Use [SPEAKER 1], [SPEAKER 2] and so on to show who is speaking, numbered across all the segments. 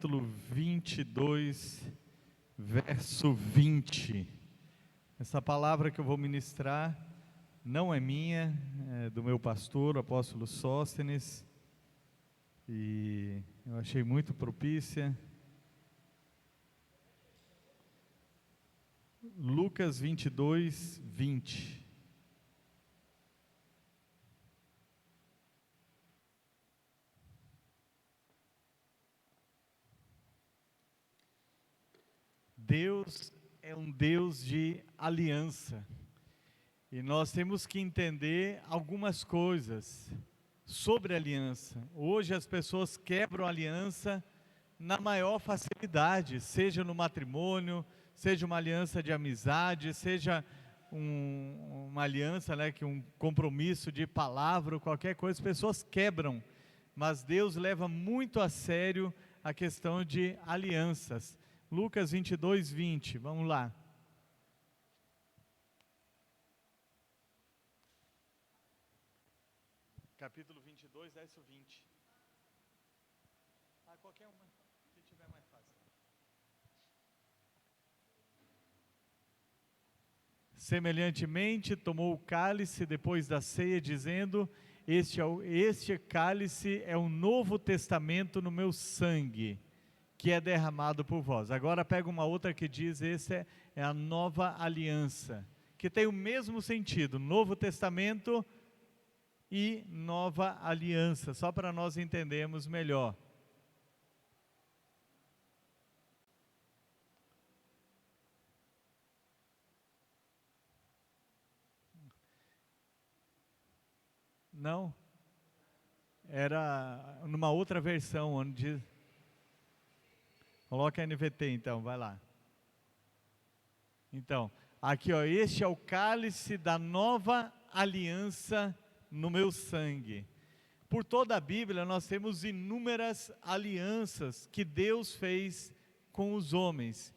[SPEAKER 1] Capítulo 22, verso 20. Essa palavra que eu vou ministrar não é minha, é do meu pastor, o apóstolo Sóstenes, e eu achei muito propícia. Lucas 22, 20. Deus é um Deus de aliança, e nós temos que entender algumas coisas sobre aliança. Hoje as pessoas quebram aliança na maior facilidade, seja no matrimônio, seja uma aliança de amizade, seja uma aliança, que um compromisso de palavra, qualquer coisa, as pessoas quebram, mas Deus leva muito a sério a questão de alianças. Lucas 22, 20, vamos lá. Capítulo 22, verso 20. Qualquer uma, que tiver mais fácil. Semelhantemente, tomou o cálice depois da ceia, dizendo: este cálice é o novo testamento no meu sangue, que é derramado por vós. Agora pega uma outra que diz: essa é a nova aliança, que tem o mesmo sentido, Novo Testamento e nova aliança, só para nós entendermos melhor. Não? Era numa outra versão, onde diz... Coloca a NVT então, vai lá. Então, aqui ó, este é o cálice da nova aliança no meu sangue. Por toda a Bíblia nós temos inúmeras alianças que Deus fez com os homens.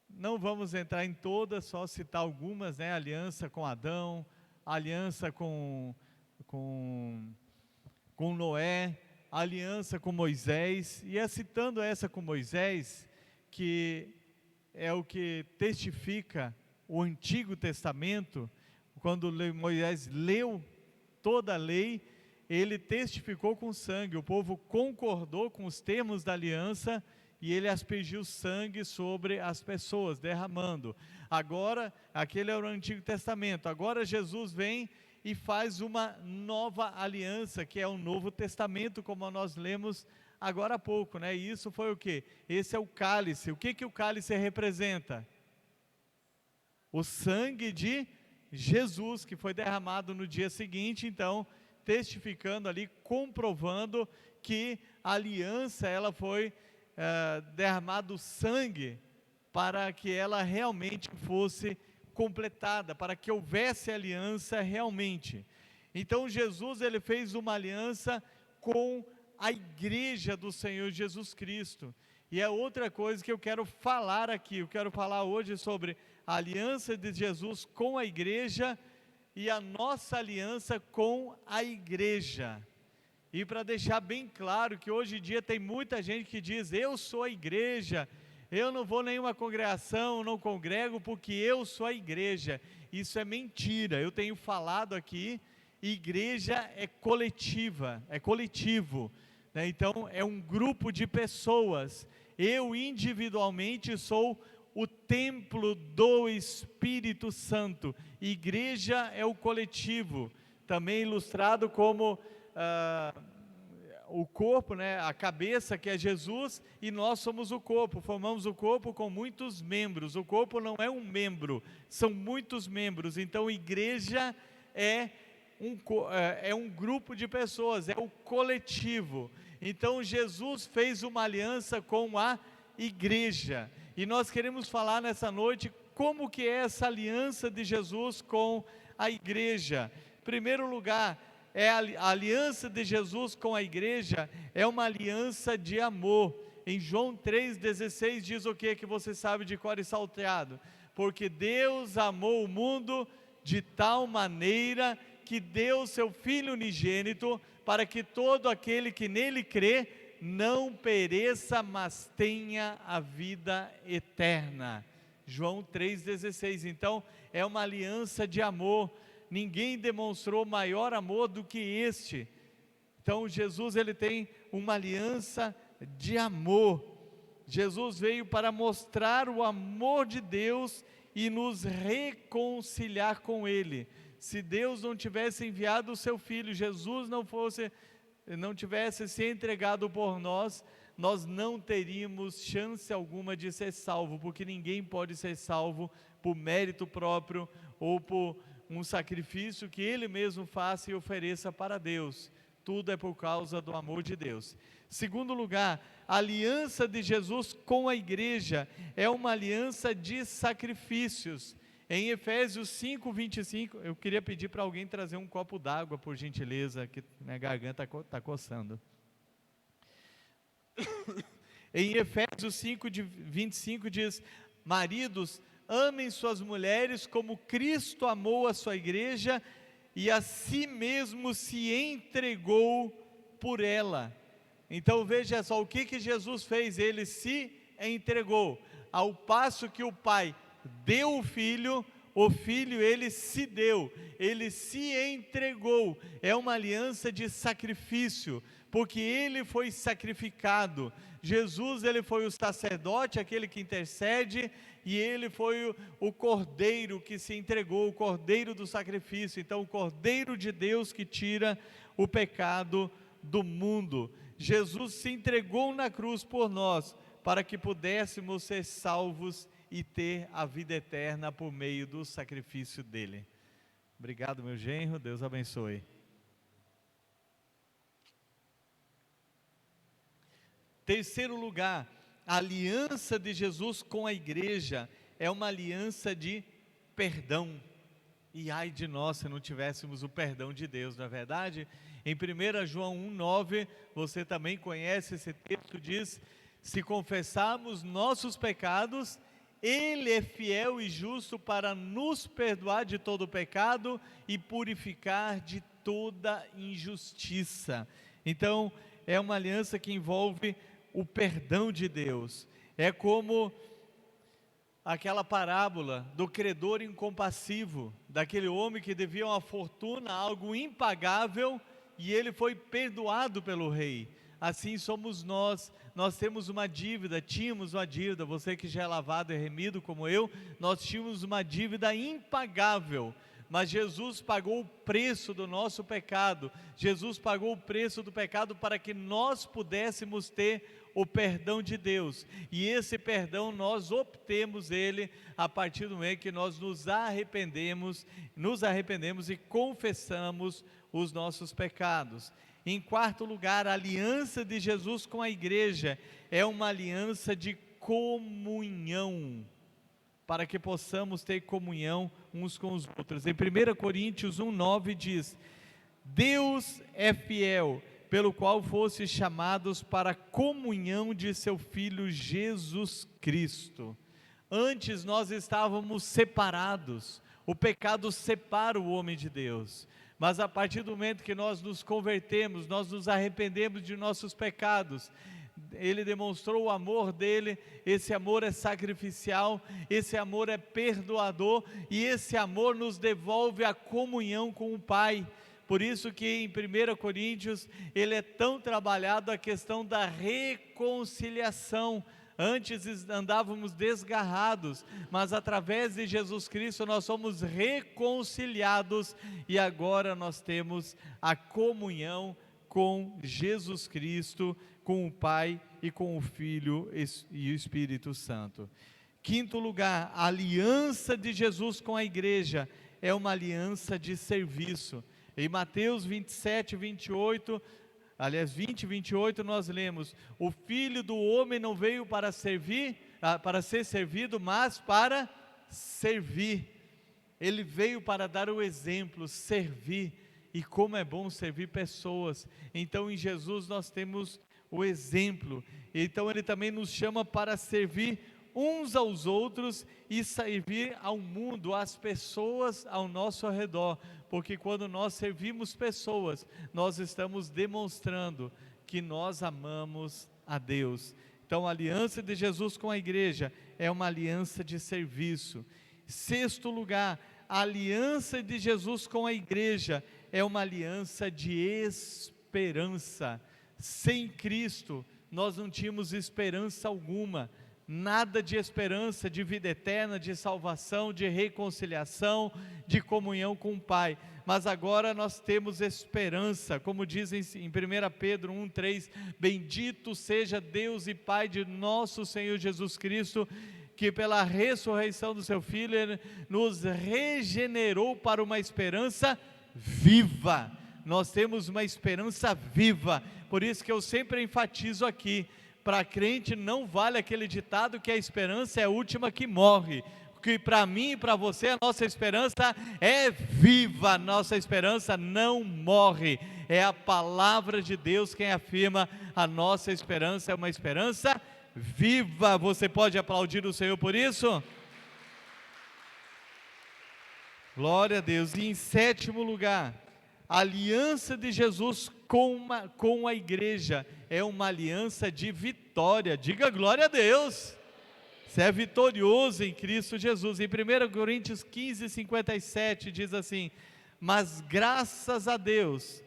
[SPEAKER 1] Não vamos entrar em todas, só citar algumas, aliança com Adão, aliança com Noé, aliança com Moisés, e é citando essa com Moisés, que é o que testifica o Antigo Testamento. Quando Moisés leu toda a lei, ele testificou com sangue, o povo concordou com os termos da aliança, e ele aspergiu sangue sobre as pessoas, derramando. Agora, aquele era o Antigo Testamento, agora Jesus vem e faz uma nova aliança, que é o Novo Testamento, como nós lemos agora há pouco, E isso foi o que? Esse é o cálice. O que o cálice representa? O sangue de Jesus, que foi derramado no dia seguinte, então, testificando ali, comprovando que a aliança, ela foi derramado sangue, para que ela realmente fosse completada, para que houvesse aliança realmente. Então Jesus, ele fez uma aliança com a igreja do Senhor Jesus Cristo. E é outra coisa que eu quero falar aqui, eu quero falar hoje sobre a aliança de Jesus com a igreja e a nossa aliança com a igreja. E para deixar bem claro que hoje em dia tem muita gente que diz: eu sou a igreja, eu não vou em nenhuma congregação, não congrego porque eu sou a igreja. Isso é mentira. Eu tenho falado aqui, igreja é coletiva, é coletivo, Então é um grupo de pessoas. Eu individualmente sou o templo do Espírito Santo. Igreja é o coletivo, também ilustrado como o corpo, a cabeça, que é Jesus, e nós somos o corpo, formamos o corpo com muitos membros. O corpo não é um membro, são muitos membros. Então igreja é um grupo de pessoas, é o coletivo. Então Jesus fez uma aliança com a igreja, e nós queremos falar nessa noite como que é essa aliança de Jesus com a igreja. Em primeiro lugar, a aliança de Jesus com a igreja é uma aliança de amor. Em João 3,16 diz o que você sabe de cor e salteado? Porque Deus amou o mundo de tal maneira que deu seu Filho unigênito, para que todo aquele que nele crê não pereça, mas tenha a vida eterna. João 3,16. Então, é uma aliança de amor. Ninguém demonstrou maior amor do que este. Então, Jesus, ele tem uma aliança de amor. Jesus veio para mostrar o amor de Deus e nos reconciliar com Ele. Se Deus não tivesse enviado o seu Filho, Jesus não tivesse se entregado por nós, nós não teríamos chance alguma de ser salvo, porque ninguém pode ser salvo por mérito próprio ou por um sacrifício que Ele mesmo faça e ofereça para Deus. Tudo é por causa do amor de Deus. Segundo lugar, a aliança de Jesus com a igreja é uma aliança de sacrifícios. Em Efésios 5:25, eu queria pedir para alguém trazer um copo d'água, por gentileza, que minha garganta está coçando. Em Efésios 5:25 diz: maridos, amem suas mulheres como Cristo amou a sua igreja e a si mesmo se entregou por ela. Então veja só, o que Jesus fez? Ele se entregou. Ao passo que o Pai deu o Filho ele se deu, ele se entregou. É uma aliança de sacrifício, porque ele foi sacrificado. Jesus, ele foi o sacerdote, aquele que intercede, e ele foi o cordeiro que se entregou, o cordeiro do sacrifício. Então, o cordeiro de Deus que tira o pecado do mundo. Jesus se entregou na cruz por nós, para que pudéssemos ser salvos e ter a vida eterna por meio do sacrifício dele. Obrigado, meu genro, Deus abençoe. Terceiro lugar, a aliança de Jesus com a igreja é uma aliança de perdão. E ai de nós se não tivéssemos o perdão de Deus, não é verdade? Em 1 João 1,9, você também conhece esse texto, diz: se confessarmos nossos pecados, Ele é fiel e justo para nos perdoar de todo pecado e purificar de toda injustiça. Então, é uma aliança que envolve o perdão de Deus. É como aquela parábola do credor incompassivo, daquele homem que devia uma fortuna, algo impagável, e ele foi perdoado pelo rei. Assim somos nós temos uma dívida, tínhamos uma dívida, você que já é lavado e remido como eu, nós tínhamos uma dívida impagável, mas Jesus pagou o preço do nosso pecado. Jesus pagou o preço do pecado para que nós pudéssemos ter o perdão de Deus, e esse perdão nós obtemos ele a partir do momento que nós nos arrependemos e confessamos os nossos pecados. Em quarto lugar, a aliança de Jesus com a igreja é uma aliança de comunhão, para que possamos ter comunhão uns com os outros. Em 1 Coríntios 1,9 diz: Deus é fiel, pelo qual fostes chamados para a comunhão de seu Filho Jesus Cristo. Antes nós estávamos separados, o pecado separa o homem de Deus, mas a partir do momento que nós nos convertemos, nós nos arrependemos de nossos pecados, Ele demonstrou o amor dele. Esse amor é sacrificial, esse amor é perdoador, e esse amor nos devolve a comunhão com o Pai. Por isso que em 1 Coríntios, ele é tão trabalhado a questão da reconciliação. Antes andávamos desgarrados, mas através de Jesus Cristo nós somos reconciliados, e agora nós temos a comunhão com Jesus Cristo, com o Pai e com o Filho e o Espírito Santo. Quinto lugar, a aliança de Jesus com a igreja é uma aliança de serviço. Em Mateus 27, 28, aliás 20, 28, nós lemos: o Filho do Homem não veio para ser servido, mas para servir. Ele veio para dar o exemplo, servir, e como é bom servir pessoas. Então em Jesus nós temos o exemplo. Então ele também nos chama para servir uns aos outros e servir ao mundo, às pessoas ao nosso redor, porque quando nós servimos pessoas, nós estamos demonstrando que nós amamos a Deus. Então, a aliança de Jesus com a igreja é uma aliança de serviço. Sexto lugar, a aliança de Jesus com a igreja é uma aliança de esperança. Sem Cristo, nós não tínhamos esperança alguma, nada de esperança, de vida eterna, de salvação, de reconciliação, de comunhão com o Pai. Mas agora nós temos esperança, como dizem em 1 Pedro 1,3, bendito seja Deus e Pai de nosso Senhor Jesus Cristo, que pela ressurreição do seu Filho, Ele nos regenerou para uma esperança viva. Nós temos uma esperança viva, por isso que eu sempre enfatizo aqui, para crente não vale aquele ditado que a esperança é a última que morre, que para mim e para você a nossa esperança é viva, nossa esperança não morre, é a palavra de Deus quem afirma a nossa esperança é uma esperança viva. Você pode aplaudir o Senhor por isso? Glória a Deus. E em sétimo lugar, a aliança de Jesus com a igreja é uma aliança de vitória. Diga glória a Deus. Você é vitorioso em Cristo Jesus. Em 1 Coríntios 15:57 diz assim: mas graças a Deus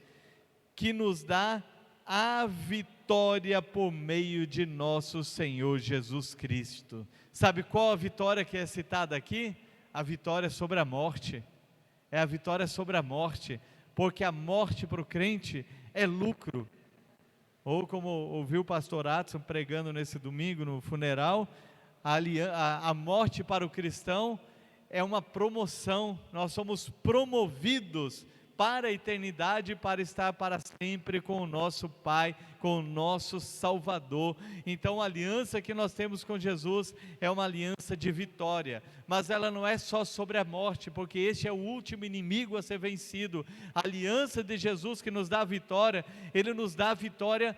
[SPEAKER 1] que nos dá a vitória por meio de nosso Senhor Jesus Cristo. Sabe qual a vitória que é citada aqui? A vitória sobre a morte. É a vitória sobre a morte, porque a morte para o crente é lucro. Ou como ouviu o pastor Adson pregando nesse domingo no funeral, a morte para o cristão é uma promoção. Nós somos promovidos para a eternidade, para estar para sempre com o nosso Pai, com o nosso Salvador. Então a aliança que nós temos com Jesus é uma aliança de vitória, mas ela não é só sobre a morte, porque este é o último inimigo a ser vencido. A aliança de Jesus que nos dá a vitória, Ele nos dá a vitória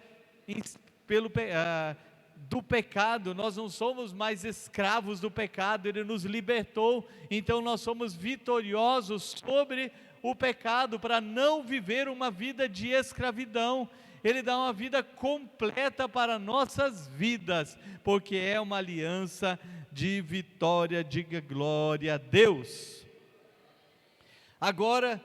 [SPEAKER 1] do pecado. Nós não somos mais escravos do pecado, Ele nos libertou, então nós somos vitoriosos sobre o pecado, para não viver uma vida de escravidão. Ele dá uma vida completa para nossas vidas, porque é uma aliança de vitória. Diga glória a Deus. Agora,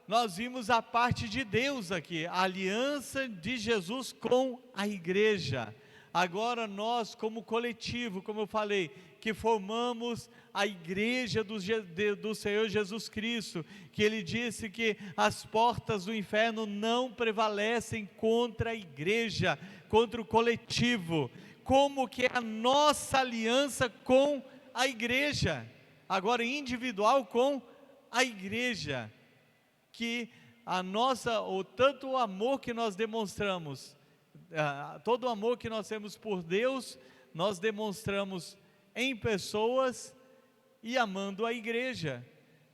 [SPEAKER 1] nós vimos a parte de Deus aqui, a aliança de Jesus com a igreja. Agora nós, como coletivo, como eu falei, que formamos a igreja do Senhor Jesus Cristo, que Ele disse que as portas do inferno não prevalecem contra a igreja, contra o coletivo. Como que é a nossa aliança com a igreja, agora individual com a igreja, que a nossa, ou tanto o amor que nós demonstramos, todo o amor que nós temos por Deus, nós demonstramos em pessoas e amando a igreja.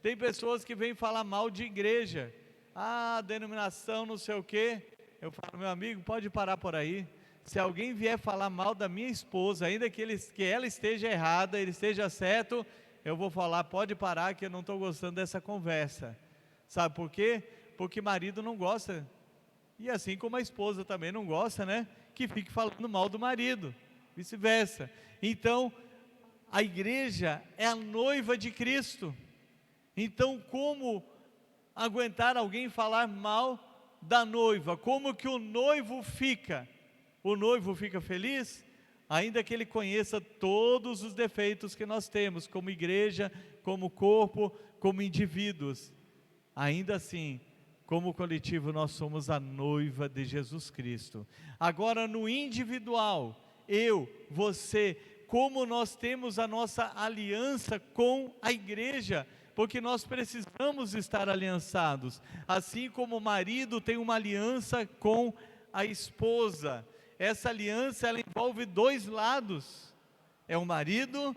[SPEAKER 1] Tem pessoas que vêm falar mal de igreja, denominação não sei o que. Eu falo, meu amigo, pode parar por aí. Se alguém vier falar mal da minha esposa, ainda que ela esteja errada, ele esteja certo, eu vou falar, pode parar, que eu não estou gostando dessa conversa. Sabe por quê? Porque marido não gosta, e assim como a esposa também não gosta, né, que fique falando mal do marido, vice-versa. Então, a igreja é a noiva de Cristo. Então, como aguentar alguém falar mal da noiva? Como que o noivo fica? O noivo fica feliz? Ainda que ele conheça todos os defeitos que nós temos, como igreja, como corpo, como indivíduos. Ainda assim, como coletivo, nós somos a noiva de Jesus Cristo. Agora, no individual, eu, você, como nós temos a nossa aliança com a igreja, porque nós precisamos estar aliançados, assim como o marido tem uma aliança com a esposa. Essa aliança, ela envolve dois lados, é o marido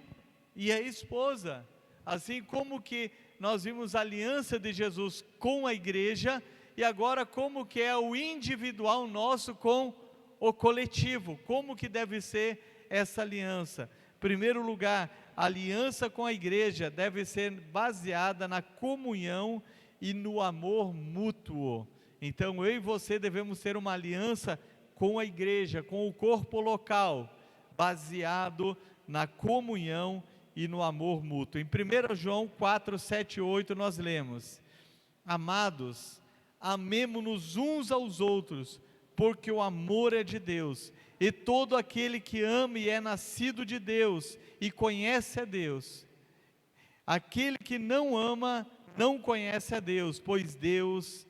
[SPEAKER 1] e a esposa. Assim como que nós vimos a aliança de Jesus com a igreja, e agora como que é o individual nosso com o coletivo, como que deve ser essa aliança? Em primeiro lugar, a aliança com a igreja deve ser baseada na comunhão e no amor mútuo. Então eu e você devemos ter uma aliança com a igreja, com o corpo local, baseado na comunhão e no amor mútuo. Em 1 João 4, 7 e 8 nós lemos: amados, amemo-nos uns aos outros, porque o amor é de Deus, e todo aquele que ama e é nascido de Deus, e conhece a Deus. Aquele que não ama, não conhece a Deus, pois Deus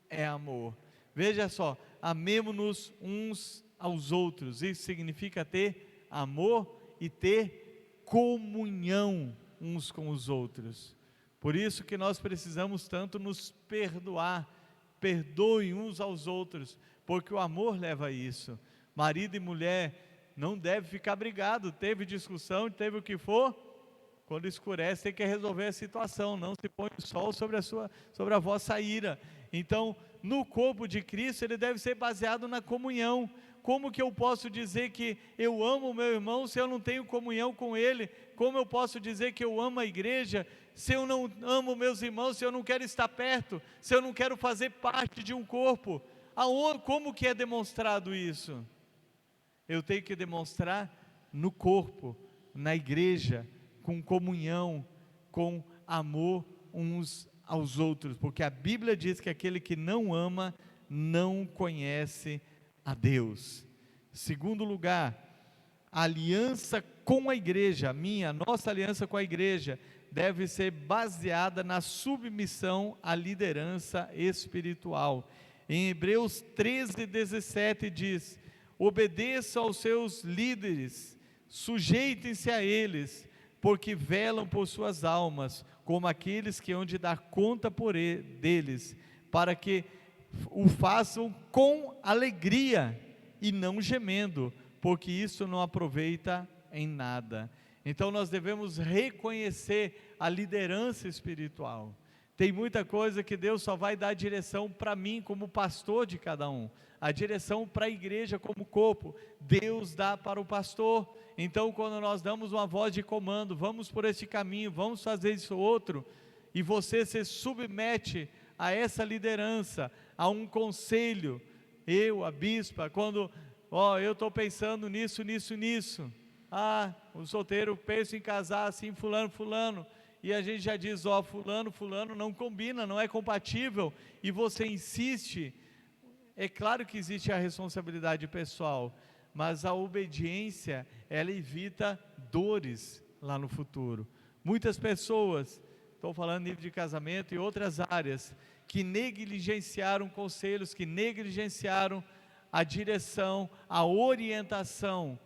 [SPEAKER 1] é amor. Veja só, amemo-nos uns aos outros, isso significa ter amor e ter comunhão uns com os outros. Por isso que nós precisamos tanto nos perdoar, perdoem uns aos outros, porque o amor leva a isso. Marido e mulher não devem ficar brigados, teve discussão, teve o que for, quando escurece tem que resolver a situação, não se põe o sol sobre a vossa ira. Então, no corpo de Cristo, ele deve ser baseado na comunhão. Como que eu posso dizer que eu amo o meu irmão se eu não tenho comunhão com ele? Como eu posso dizer que eu amo a igreja se eu não amo meus irmãos, se eu não quero estar perto, se eu não quero fazer parte de um corpo? Como que é demonstrado isso? Eu tenho que demonstrar no corpo, na igreja, com comunhão, com amor uns aos outros, porque a Bíblia diz que aquele que não ama, não conhece a Deus. Segundo lugar, a aliança com a igreja, a nossa aliança com a igreja, deve ser baseada na submissão à liderança espiritual. Em Hebreus 13, 17 diz: obedeçam aos seus líderes, sujeitem-se a eles, porque velam por suas almas, como aqueles que hão de dar conta deles, para que o façam com alegria e não gemendo, porque isso não aproveita em nada. Então nós devemos reconhecer a liderança espiritual. Tem muita coisa que Deus só vai dar direção para mim como pastor de cada um, a direção para a igreja como corpo, Deus dá para o pastor. Então quando nós damos uma voz de comando, vamos por este caminho, vamos fazer isso outro, e você se submete a essa liderança, a um conselho, a bispa, quando, eu estou pensando nisso, o solteiro pensa em casar assim, fulano, e a gente já diz, fulano não combina, não é compatível, e você insiste. É claro que existe a responsabilidade pessoal, mas a obediência, ela evita dores lá no futuro. Muitas pessoas, estou falando nível de casamento e outras áreas, que negligenciaram conselhos, que negligenciaram a direção, a orientação,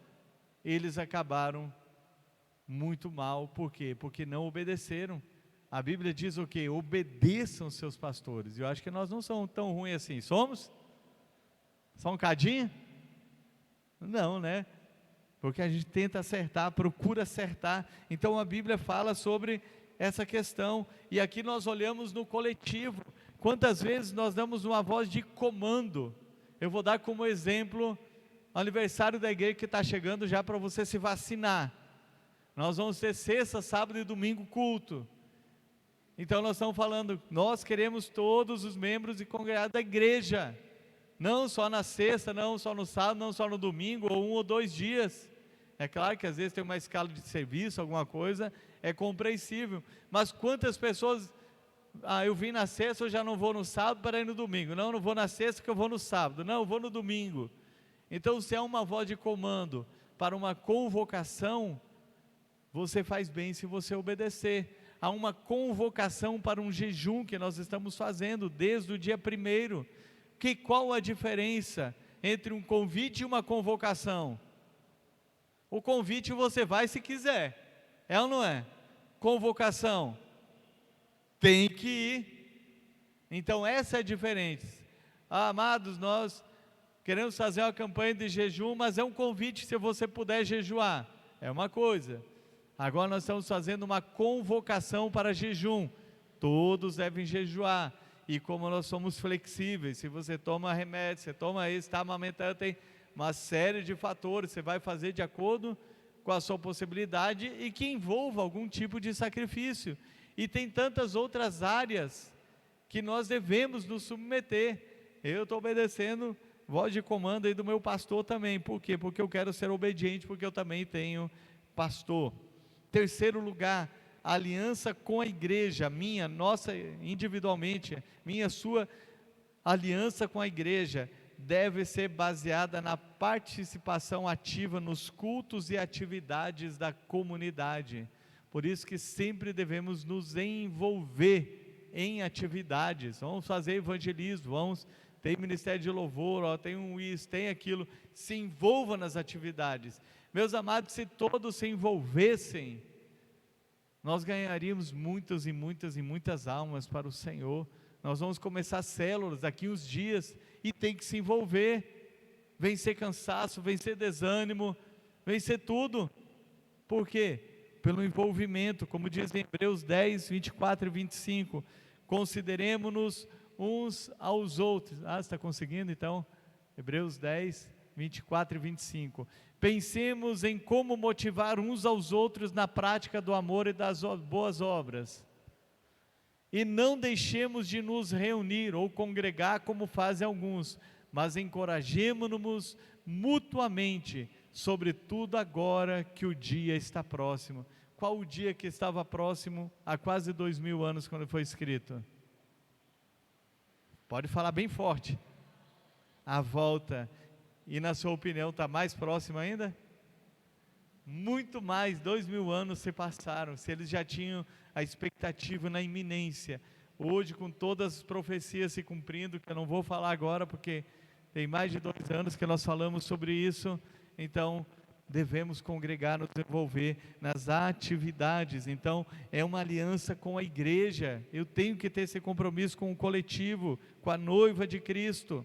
[SPEAKER 1] eles acabaram muito mal. Por quê? Porque não obedeceram. A Bíblia diz o quê? Obedeçam seus pastores. Eu acho que nós não somos tão ruins assim, somos? Só um cadinho? Não, né? Porque a gente tenta acertar, procura acertar. Então a Bíblia fala sobre essa questão, e aqui nós olhamos no coletivo, quantas vezes nós damos uma voz de comando. Eu vou dar como exemplo o aniversário da igreja que está chegando já, para você se vacinar. Nós vamos ter sexta, sábado e domingo culto. Então nós estamos falando, nós queremos todos os membros e congregados da igreja, não só na sexta, não só no sábado, não só no domingo, ou 1 ou 2 dias. É claro que às vezes tem uma escala de serviço, alguma coisa, é compreensível, mas quantas pessoas, eu vim na sexta, eu já não vou no sábado para ir no domingo, não vou na sexta que eu vou no sábado, não, eu vou no domingo. Então se há uma voz de comando para uma convocação, você faz bem se você obedecer. Há uma convocação para um jejum que nós estamos fazendo desde o dia 1º, qual a diferença entre um convite e uma convocação? O convite você vai se quiser, é ou não é? Convocação, tem que ir. Então essa é a diferença. Amados, nós queremos fazer uma campanha de jejum, mas é um convite se você puder jejuar, é uma coisa. Agora nós estamos fazendo uma convocação para jejum, todos devem jejuar, e como nós somos flexíveis, se você toma remédio, você toma isso, está amamentando, tem uma série de fatores, você vai fazer de acordo com a sua possibilidade, e que envolva algum tipo de sacrifício, e tem tantas outras áreas, que nós devemos nos submeter. Eu estou obedecendo voz de comando aí do meu pastor também. Por quê? Porque eu quero ser obediente, porque eu também tenho pastor. Terceiro lugar, a aliança com a igreja, minha, nossa, individualmente, minha, sua aliança com a igreja deve ser baseada na participação ativa nos cultos e atividades da comunidade. Por isso que sempre devemos nos envolver em atividades. Vamos fazer evangelismo, tem ministério de louvor, tem isso, tem aquilo. Se envolva nas atividades. Meus amados, se todos se envolvessem, nós ganharíamos muitas e muitas e muitas almas para o Senhor. Nós vamos começar células daqui uns dias e tem que se envolver, vencer cansaço, vencer desânimo, vencer tudo. Por quê? Pelo envolvimento, como diz em Hebreus 10, 24 e 25, consideremos-nos uns aos outros. Você está conseguindo então? Hebreus 10, 24 e 25. Pensemos em como motivar uns aos outros na prática do amor e das boas obras. E não deixemos de nos reunir ou congregar como fazem alguns, mas encorajemo-nos mutuamente, sobretudo agora que o dia está próximo. Qual o dia que estava próximo há quase 2000 anos quando foi escrito? Pode falar bem forte. A volta. E na sua opinião está mais próximo ainda? Muito mais, 2000 anos se passaram. Se eles já tinham a expectativa na iminência, hoje com todas as profecias se cumprindo, que eu não vou falar agora porque tem mais de 2 anos que nós falamos sobre isso, então devemos congregar, nos envolver nas atividades. Então é uma aliança com a igreja, eu tenho que ter esse compromisso com o coletivo, com a noiva de Cristo.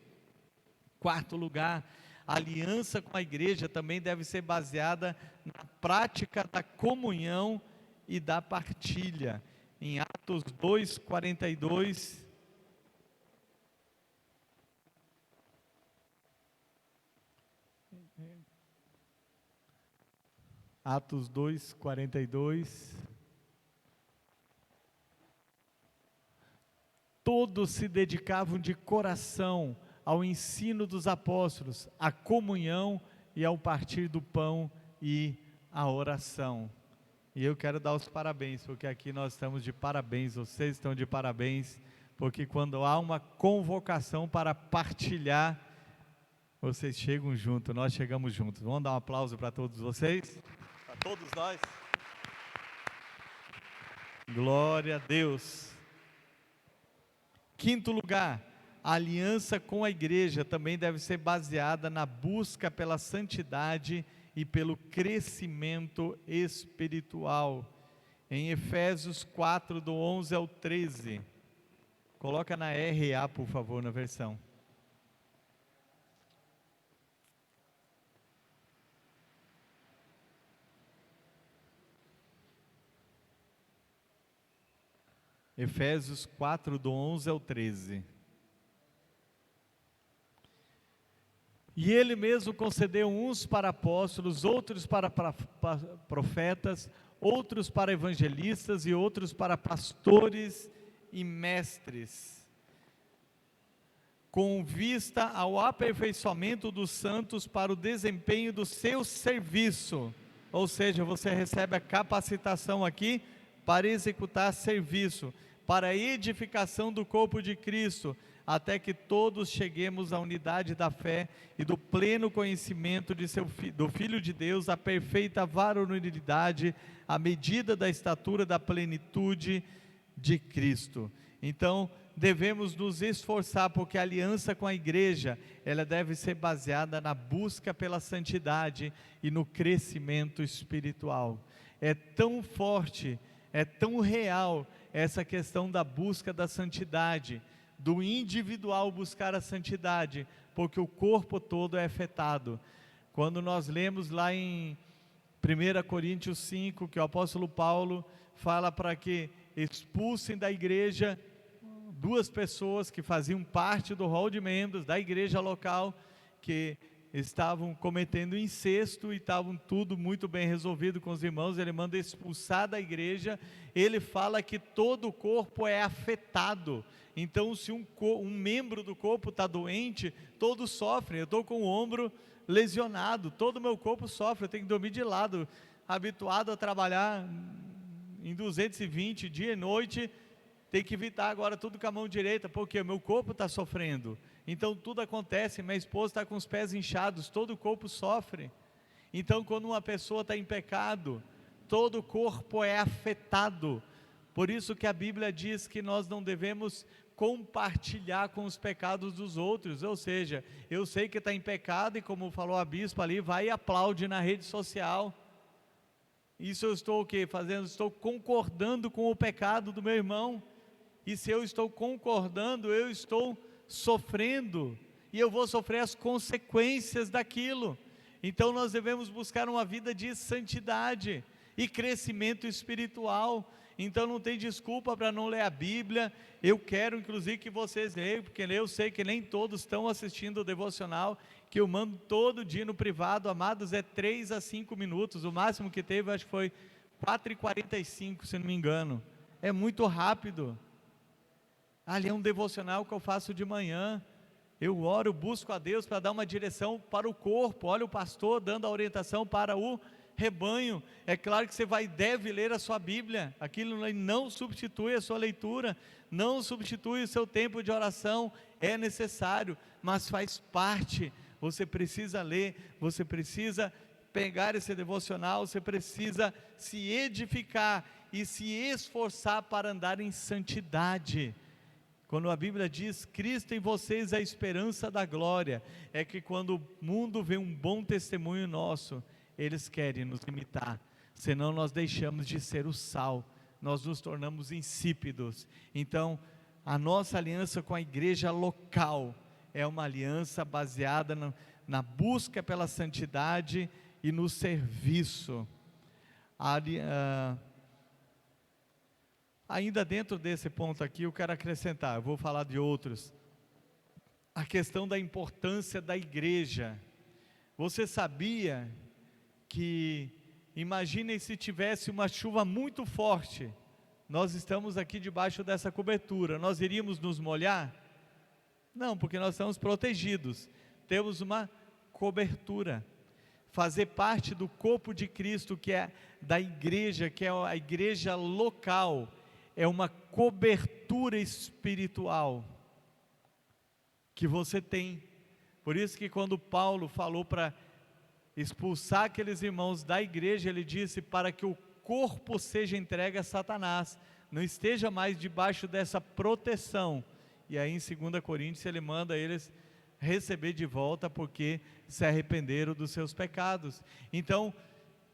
[SPEAKER 1] Quarto lugar, a aliança com a igreja também deve ser baseada na prática da comunhão e da partilha. Em Atos 2, 42, Atos 2, 42, todos se dedicavam de coração ao ensino dos apóstolos, à comunhão e ao partir do pão e à oração. E eu quero dar os parabéns, porque aqui nós estamos de parabéns, vocês estão de parabéns, porque quando há uma convocação para partilhar, vocês chegam junto, nós chegamos juntos. Vamos dar um aplauso para todos vocês, para todos nós. Glória a Deus. Quinto lugar, a aliança com a igreja também deve ser baseada na busca pela santidade e pelo crescimento espiritual. Em Efésios 4, do 11 ao 13, coloca na RA, por favor, na versão. Efésios 4, do 11 ao 13. E ele mesmo concedeu uns para apóstolos, outros para profetas, outros para evangelistas e outros para pastores e mestres, com vista ao aperfeiçoamento dos santos para o desempenho do seu serviço. Ou seja, você recebe a capacitação aqui para executar serviço, para a edificação do corpo de Cristo, até que todos cheguemos à unidade da fé e do pleno conhecimento do Filho de Deus, à perfeita varonilidade, à medida da estatura da plenitude de Cristo. Então, devemos nos esforçar, porque a aliança com a igreja, ela deve ser baseada na busca pela santidade e no crescimento espiritual. É tão forte, é tão real essa questão da busca da santidade, do individual buscar a santidade, porque o corpo todo é afetado. Quando nós lemos lá em 1 Coríntios 5, que o apóstolo Paulo fala para que expulsem da igreja 2 pessoas que faziam parte do rol de membros da igreja local, que estavam cometendo incesto e estavam tudo muito bem resolvido com os irmãos. Ele manda expulsar da igreja. Ele fala que todo o corpo é afetado. Então, se um membro do corpo está doente, todos sofrem. Eu estou com o ombro lesionado, todo o meu corpo sofre, eu tenho que dormir de lado, habituado a trabalhar em 220 dia e noite, tem que evitar agora tudo com a mão direita, porque o meu corpo está sofrendo. Então tudo acontece, minha esposa está com os pés inchados, todo o corpo sofre. Então quando uma pessoa está em pecado, todo o corpo é afetado. Por isso que a Bíblia diz que nós não devemos compartilhar com os pecados dos outros. Ou seja, eu sei que está em pecado, e como falou a bispa ali, vai e aplaude na rede social. Isso eu estou o quê? Fazendo? Estou concordando com o pecado do meu irmão. E se eu estou concordando, eu estou sofrendo, e eu vou sofrer as consequências daquilo. Então nós devemos buscar uma vida de santidade e crescimento espiritual. Então não tem desculpa para não ler a Bíblia. Eu quero inclusive que vocês leiam, porque eu sei que nem todos estão assistindo o devocional, que eu mando todo dia no privado. Amados, é 3 a 5 minutos, o máximo que teve acho que foi 4h45, se não me engano. É muito rápido. Ali é um devocional que eu faço de manhã. Eu oro, busco a Deus para dar uma direção para o corpo. Olha o pastor dando a orientação para o rebanho. É claro que você deve ler a sua Bíblia. Aquilo não substitui a sua leitura, não substitui o seu tempo de oração. É necessário, mas faz parte. Você precisa ler, você precisa pegar esse devocional, você precisa se edificar e se esforçar para andar em santidade. Quando a Bíblia diz, Cristo em vocês é a esperança da glória, é que quando o mundo vê um bom testemunho nosso, eles querem nos imitar, senão nós deixamos de ser o sal, nós nos tornamos insípidos. Então, a nossa aliança com a igreja local, é uma aliança baseada na busca pela santidade e no serviço. Ainda dentro desse ponto aqui, eu quero acrescentar, eu vou falar de outros, a questão da importância da igreja. Você sabia que, imaginem se tivesse uma chuva muito forte, nós estamos aqui debaixo dessa cobertura, nós iríamos nos molhar? Não, porque nós estamos protegidos, temos uma cobertura. Fazer parte do corpo de Cristo, que é da igreja, que é a igreja local, é uma cobertura espiritual que você tem. Por isso que quando Paulo falou para expulsar aqueles irmãos da igreja, ele disse para que o corpo seja entregue a Satanás, não esteja mais debaixo dessa proteção. E aí em 2 Coríntios ele manda eles receber de volta, porque se arrependeram dos seus pecados. Então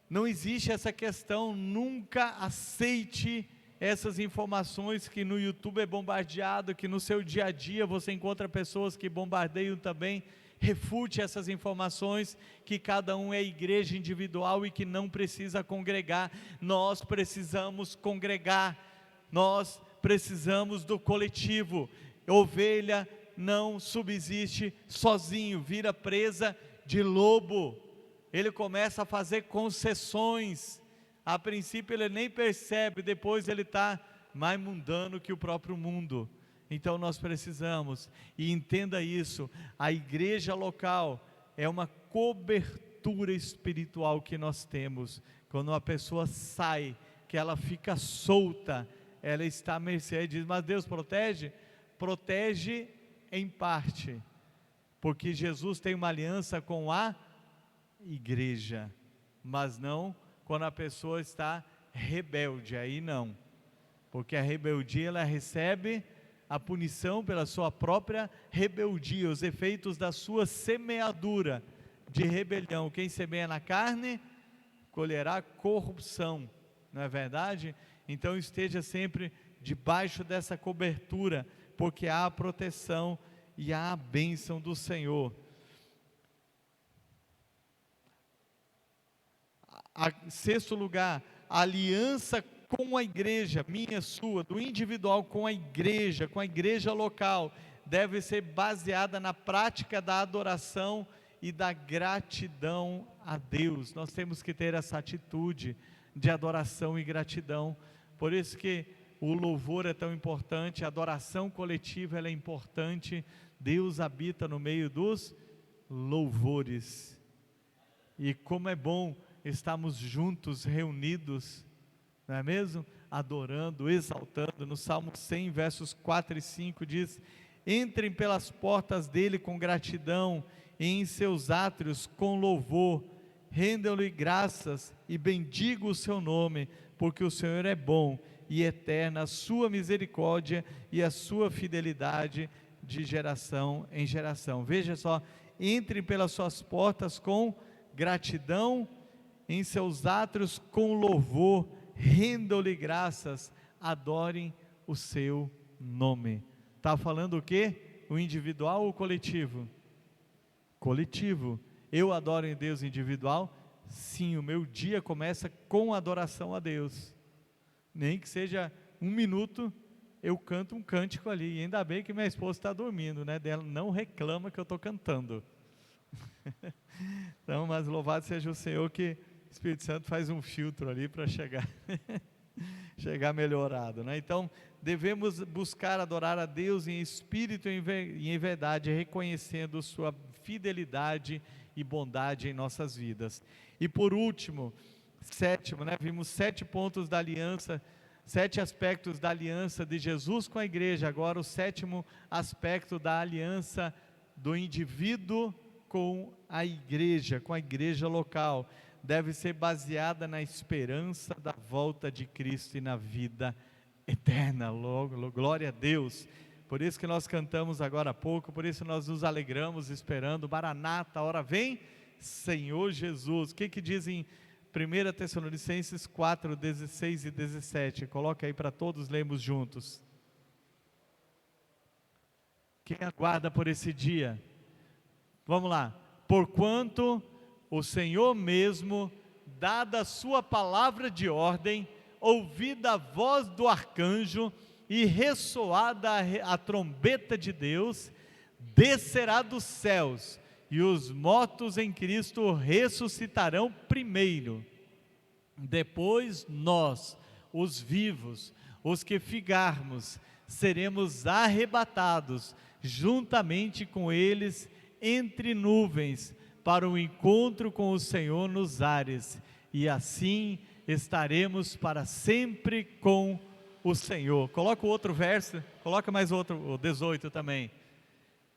[SPEAKER 1] não existe essa questão, nunca aceite essas informações que no YouTube é bombardeado, que no seu dia a dia você encontra pessoas que bombardeiam também. Refute essas informações, que cada um é igreja individual e que não precisa congregar. Nós precisamos congregar, nós precisamos do coletivo. Ovelha não subsiste sozinho, vira presa de lobo. Ele começa a fazer concessões. A princípio ele nem percebe, depois ele está mais mundano que o próprio mundo. Então nós precisamos, e entenda isso, a igreja local é uma cobertura espiritual que nós temos. Quando uma pessoa sai, que ela fica solta, ela está à mercê. Diz, mas Deus protege? Protege em parte, porque Jesus tem uma aliança com a igreja, mas não quando a pessoa está rebelde, aí não, porque a rebeldia ela recebe a punição pela sua própria rebeldia, os efeitos da sua semeadura de rebelião. Quem semeia na carne, colherá corrupção, não é verdade? Então esteja sempre debaixo dessa cobertura, porque há a proteção e há a bênção do Senhor. Sexto lugar, a aliança com a igreja, minha, sua, do individual com a igreja local, deve ser baseada na prática da adoração e da gratidão a Deus. Nós temos que ter essa atitude de adoração e gratidão. Por isso que o louvor é tão importante, a adoração coletiva ela é importante. Deus habita no meio dos louvores. E como é bom estarmos juntos, reunidos, não é mesmo? Adorando, exaltando. No Salmo 100, versos 4 e 5 diz: entrem pelas portas dele com gratidão, e em seus átrios com louvor, rendam-lhe graças e bendigam o seu nome, porque o Senhor é bom e eterna a sua misericórdia e a sua fidelidade de geração em geração. Veja só, entrem pelas suas portas com gratidão, em seus átrios com louvor, rendam-lhe graças, adorem o seu nome. Está falando o quê? O individual ou o coletivo? Coletivo. Eu adoro em Deus individual? Sim, o meu dia começa com adoração a Deus. Nem que seja 1 minuto, eu canto um cântico ali. E ainda bem que minha esposa está dormindo, né? Ela não reclama que eu estou cantando. Então, mas louvado seja o Senhor que o Espírito Santo faz um filtro ali para chegar melhorado, né? Então, devemos buscar adorar a Deus em espírito e em verdade, reconhecendo sua fidelidade e bondade em nossas vidas. E por último, sétimo, né? Vimos 7 pontos da aliança, 7 aspectos da aliança de Jesus com a igreja. Agora o 7º aspecto da aliança do indivíduo com a igreja local, deve ser baseada na esperança da volta de Cristo e na vida eterna. Glória a Deus. Por isso que nós cantamos agora há pouco, por isso nós nos alegramos esperando, Maranata, a hora vem, Senhor Jesus. O que diz em 1 Tessalonicenses 4, 16 e 17? Coloca aí para todos lermos juntos. Quem aguarda por esse dia? Vamos lá. Porquanto o Senhor mesmo, dada a sua palavra de ordem, ouvida a voz do arcanjo e ressoada a trombeta de Deus, descerá dos céus, e os mortos em Cristo ressuscitarão primeiro. Depois nós, os vivos, os que ficarmos, seremos arrebatados juntamente com eles entre nuvens, para o encontro com o Senhor nos ares, e assim estaremos para sempre com o Senhor. Coloca o outro verso, coloca mais outro, o 18 também.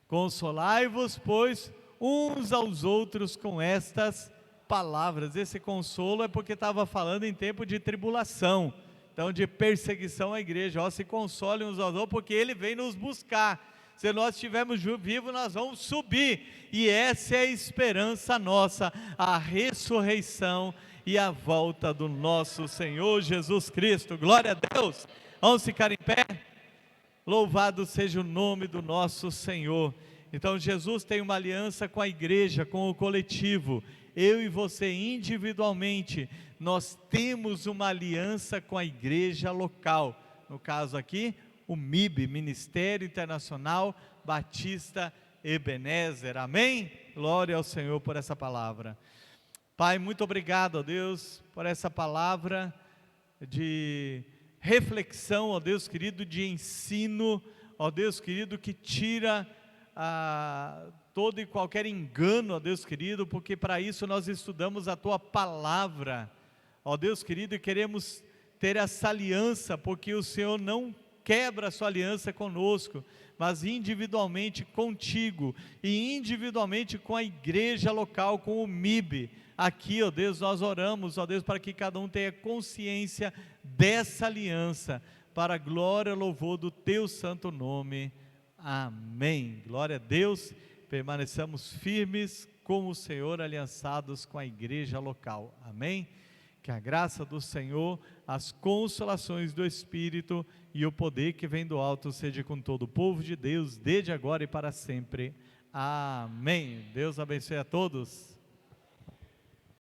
[SPEAKER 1] Consolai-vos, pois, uns aos outros com estas palavras. Esse consolo é porque estava falando em tempo de tribulação, então de perseguição à igreja. Ó, se consolem uns aos outros, porque Ele vem nos buscar. Se nós estivermos vivos, nós vamos subir, e essa é a esperança nossa, a ressurreição e a volta do nosso Senhor Jesus Cristo. Glória a Deus. Vamos ficar em pé? Louvado seja o nome do nosso Senhor. Então Jesus tem uma aliança com a igreja, com o coletivo. Eu e você individualmente, nós temos uma aliança com a igreja local. No caso aqui, o MIB, Ministério Internacional Batista Ebenezer. Amém? Glória ao Senhor por essa palavra. Pai, muito obrigado, ó Deus, por essa palavra de reflexão, ó Deus querido, de ensino, ó Deus querido, que tira todo e qualquer engano, ó Deus querido, porque para isso nós estudamos a Tua palavra, ó Deus querido, e queremos ter essa aliança, porque o Senhor não quebra a sua aliança conosco, mas individualmente contigo, e individualmente com a igreja local, com o MIB, aqui, ó Deus, nós oramos, ó Deus, para que cada um tenha consciência dessa aliança, para a glória e louvor do Teu santo nome, amém. Glória a Deus, permaneçamos firmes com o Senhor, aliançados com a igreja local, amém. Que a graça do Senhor, as consolações do Espírito e o poder que vem do alto seja com todo o povo de Deus, desde agora e para sempre. Amém. Deus abençoe a todos.